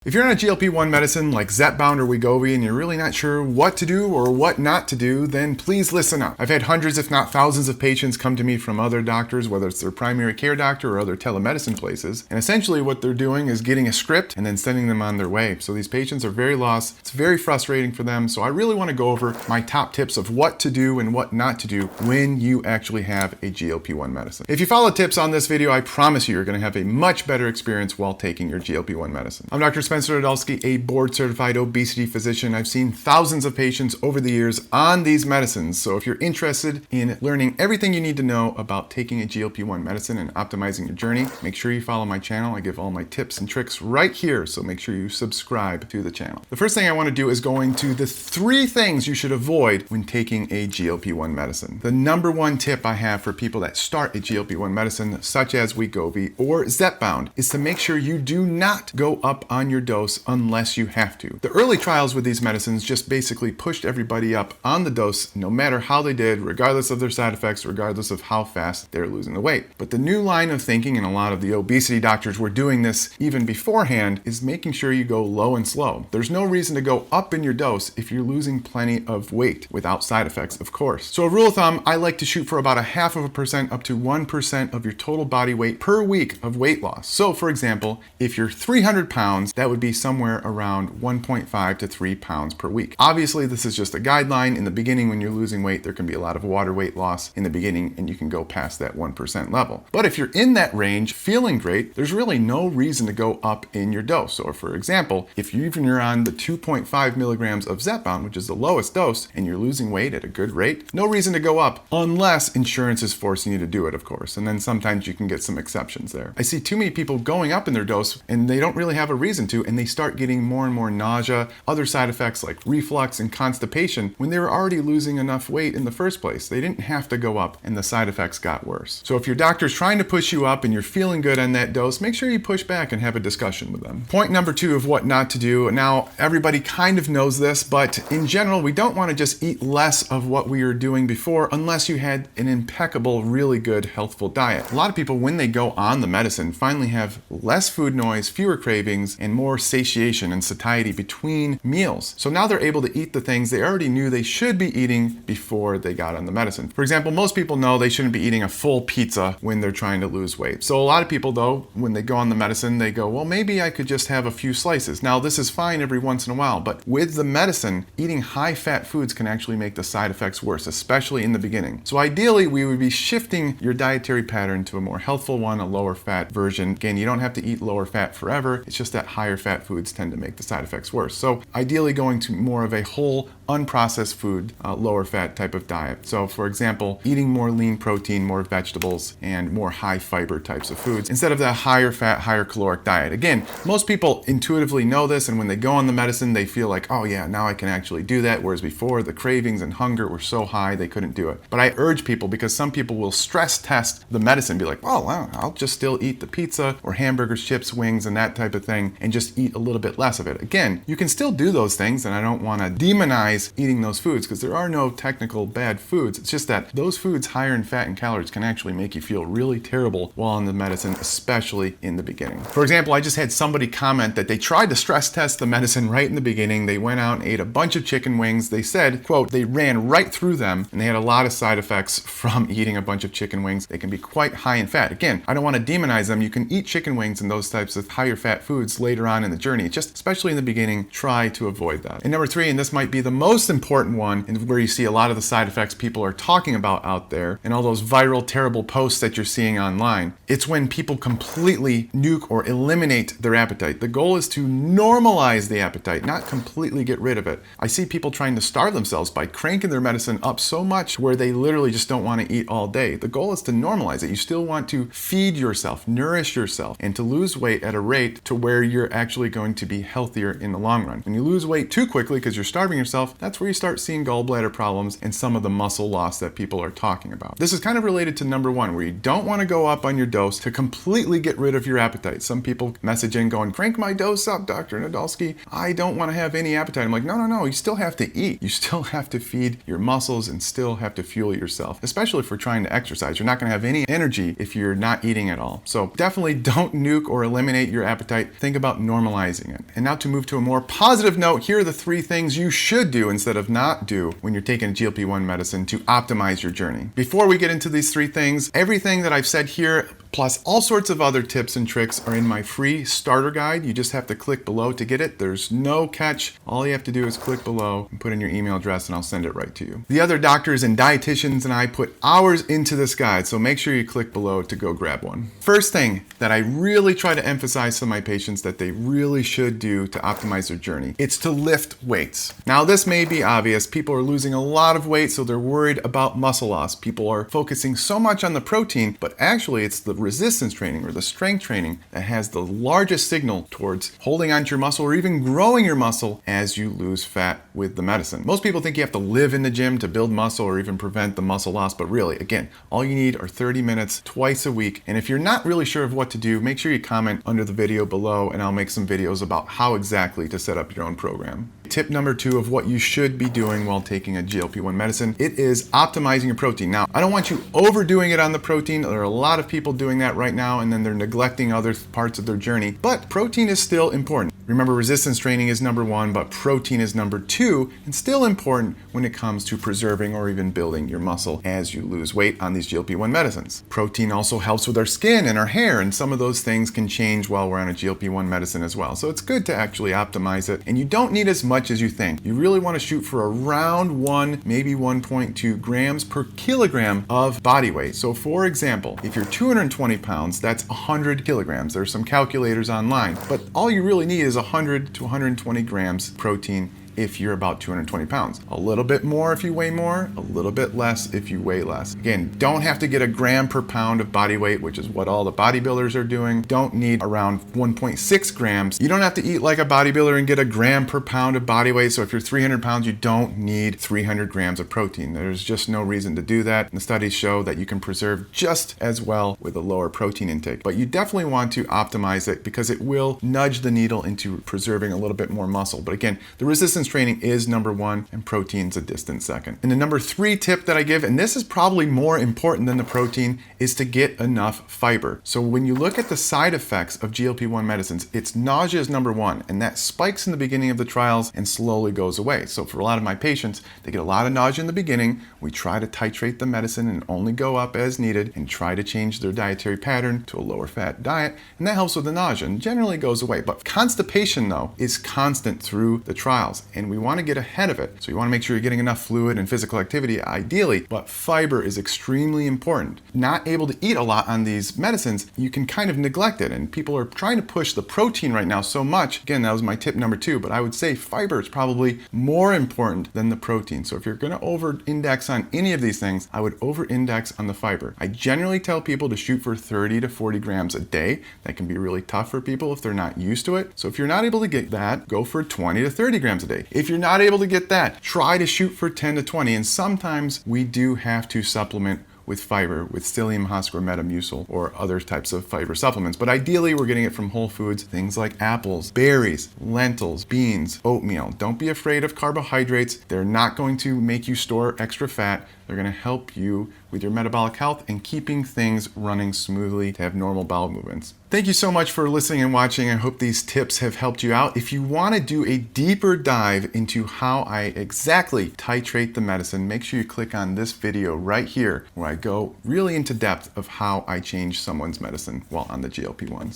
If you're on a GLP-1 medicine like Zepbound or Wegovy and you're really not sure what to do or what not to do, then please listen up. I've had hundreds, if not thousands, of patients come to me from other doctors, whether it's their primary care doctor or other telemedicine places. And essentially what they're doing is getting a script and then sending them on their way. So these patients are very lost. It's very frustrating for them. So I really want to go over my top tips of what to do and what not to do when you actually have a GLP-1 medicine. If you follow tips on this video, I promise you, you're going to have a much better experience while taking your GLP-1 medicine. I'm Dr. Spencer Nadolsky, a board-certified obesity physician. I've seen thousands of patients over the years on these medicines. So if you're interested in learning everything you need to know about taking a GLP-1 medicine and optimizing your journey, make sure you follow my channel. I give all my tips and tricks right here, so make sure you subscribe to the channel. The first thing I want to do is go into the 3 things you should avoid when taking a GLP-1 medicine. The number 1 tip I have for people that start a GLP-1 medicine, such as Wegovy or Zepbound, is to make sure you do not go up on your dose unless you have to. The early trials with these medicines just basically pushed everybody up on the dose no matter how they did, regardless of their side effects, regardless of how fast they're losing the weight. But the new line of thinking, and a lot of the obesity doctors were doing this even beforehand, is making sure you go low and slow. There's no reason to go up in your dose if you're losing plenty of weight without side effects, of course. So a rule of thumb, I like to shoot for about 0.5% up to 1% of your total body weight per week of weight loss. So for example, if you're 300 pounds, that would be somewhere around 1.5 to 3 pounds per week. Obviously, this is just a guideline. In the beginning, when you're losing weight, there can be a lot of water weight loss in the beginning, and you can go past that 1% level. But if you're in that range, feeling great, there's really no reason to go up in your dose. So for example, if you're on the 2.5 milligrams of Zepbound, which is the lowest dose, and you're losing weight at a good rate, no reason to go up unless insurance is forcing you to do it, of course. And then sometimes you can get some exceptions there. I see too many people going up in their dose and they don't really have a reason to, and they start getting more and more nausea, other side effects like reflux and constipation when they were already losing enough weight in the first place. They didn't have to go up and the side effects got worse. So if your doctor's trying to push you up and you're feeling good on that dose, make sure you push back and have a discussion with them. Point number 2 of what not to do. Now, everybody kind of knows this, but in general, we don't want to just eat less of what we were doing before unless you had an impeccable, really good, healthful diet. A lot of people, when they go on the medicine, finally have less food noise, fewer cravings, and more satiation and satiety between meals. So now they're able to eat the things they already knew they should be eating before they got on the medicine. For example, most people know they shouldn't be eating a full pizza when they're trying to lose weight. So a lot of people, though, when they go on the medicine, they go, well, maybe I could just have a few slices. Now, this is fine every once in a while, but with the medicine, eating high-fat foods can actually make the side effects worse, especially in the beginning. So ideally, we would be shifting your dietary pattern to a more healthful one, a lower fat version. Again, you don't have to eat lower fat forever. It's just that higher fat foods tend to make the side effects worse. So ideally going to more of a whole, unprocessed food, lower fat type of diet. So for example, eating more lean protein, more vegetables, and more high fiber types of foods instead of the higher fat, higher caloric diet. Again, most people intuitively know this, and when they go on the medicine, they feel like, oh yeah, now I can actually do that, whereas before the cravings and hunger were so high they couldn't do it. But I urge people, because some people will stress test the medicine, be like, oh, well, I'll just still eat the pizza or hamburgers, chips, wings, and that type of thing, and just eat a little bit less of it. Again, you can still do those things, and I don't want to demonize eating those foods because there are no technical bad foods. It's just that those foods higher in fat and calories can actually make you feel really terrible while on the medicine, especially in the beginning. For example, I just had somebody comment that they tried to stress test the medicine right in the beginning. They went out and ate a bunch of chicken wings. They said, quote, they ran right through them and they had a lot of side effects from eating a bunch of chicken wings. They can be quite high in fat. Again, I don't want to demonize them. You can eat chicken wings and those types of higher fat foods later on in the journey. Just especially in the beginning, try to avoid that. And number 3, and this might be the most important one, and where you see a lot of the side effects people are talking about out there and all those viral terrible posts that you're seeing online, it's when people completely nuke or eliminate their appetite. The goal is to normalize the appetite, not completely get rid of it. I see people trying to starve themselves by cranking their medicine up so much where they literally just don't want to eat all day. The goal is to normalize it. You still want to feed yourself, nourish yourself, and to lose weight at a rate to where you're actually going to be healthier in the long run. When you lose weight too quickly because you're starving yourself, that's where you start seeing gallbladder problems and some of the muscle loss that people are talking about. This is kind of related to number 1, where you don't want to go up on your dose to completely get rid of your appetite. Some people message in going, crank my dose up, Dr. Nadolsky. I don't want to have any appetite. I'm like, no, you still have to eat. You still have to feed your muscles and still have to fuel yourself, especially if we're trying to exercise. You're not going to have any energy if you're not eating at all. So definitely don't nuke or eliminate your appetite. Think about normalizing normalizing it. And now to move to a more positive note, here are the 3 things you should do instead of not do when you're taking a GLP-1 medicine to optimize your journey. Before we get into these 3 things, everything that I've said here, plus all sorts of other tips and tricks, are in my free starter guide. You just have to click below to get it. There's no catch. All you have to do is click below and put in your email address and I'll send it right to you. The other doctors and dietitians and I put hours into this guide, so make sure you click below to go grab one. First thing that I really try to emphasize to my patients that they really should do to optimize their journey, it's to lift weights. Now this may be obvious. People are losing a lot of weight, so they're worried about muscle loss. People are focusing so much on the protein, but actually it's the resistance training or the strength training that has the largest signal towards holding onto your muscle or even growing your muscle as you lose fat with the medicine. Most people think you have to live in the gym to build muscle or even prevent the muscle loss, but really, again, all you need are 30 minutes twice a week. And if you're not really sure of what to do, make sure you comment under the video below and I'll make some videos about how exactly to set up your own program. Tip number 2 of what you should be doing while taking a GLP-1 medicine, it is optimizing your protein. Now, I don't want you overdoing it on the protein. There are a lot of people doing that right now and then they're neglecting other parts of their journey, but protein is still important. Remember, resistance training is number 1, but protein is number 2 and still important when it comes to preserving or even building your muscle as you lose weight on these GLP-1 medicines. Protein also helps with our skin and our hair, and some of those things can change while we're on a GLP-1 medicine as well. So it's good to actually optimize it, and you don't need as much as you think. You really want to shoot for around 1, maybe 1.2 grams per kilogram of body weight. So for example, if you're 220 pounds, that's 100 kilograms. There's some calculators online, but all you really need is 100 to 120 grams protein if you're about 220 pounds. A little bit more if you weigh more, a little bit less if you weigh less. Again, don't have to get a gram per pound of body weight, which is what all the bodybuilders are doing. Don't need around 1.6 grams. You don't have to eat like a bodybuilder and get a gram per pound of body weight. So if you're 300 pounds, you don't need 300 grams of protein. There's just no reason to do that. And the studies show that you can preserve just as well with a lower protein intake. But you definitely want to optimize it because it will nudge the needle into preserving a little bit more muscle. But again, the resistance training is number 1 and protein's a distant second. And the number 3 tip that I give, and this is probably more important than the protein, is to get enough fiber. So when you look at the side effects of GLP-1 medicines, it's nausea is number 1, and that spikes in the beginning of the trials and slowly goes away. So for a lot of my patients, they get a lot of nausea in the beginning. We try to titrate the medicine and only go up as needed and try to change their dietary pattern to a lower fat diet, and that helps with the nausea and generally goes away. But constipation though is constant through the trials, and we want to get ahead of it. So you want to make sure you're getting enough fluid and physical activity ideally, but fiber is extremely important. Not able to eat a lot on these medicines, you can kind of neglect it, and people are trying to push the protein right now so much. Again, that was my tip number 2, but I would say fiber is probably more important than the protein. So if you're going to over-index on any of these things, I would over-index on the fiber. I generally tell people to shoot for 30 to 40 grams a day. That can be really tough for people if they're not used to it. So if you're not able to get that, go for 20 to 30 grams a day. If you're not able to get that, try to shoot for 10 to 20. And sometimes we do have to supplement with fiber, with psyllium husk or metamucil or other types of fiber supplements. But ideally, we're getting it from whole foods, things like apples, berries, lentils, beans, oatmeal. Don't be afraid of carbohydrates. They're not going to make you store extra fat. They're going to help you with your metabolic health and keeping things running smoothly to have normal bowel movements. Thank you so much for listening and watching. I hope these tips have helped you out. If you want to do a deeper dive into how I exactly titrate the medicine, make sure you click on this video right here where I go really into depth of how I change someone's medicine while on the GLP-1s.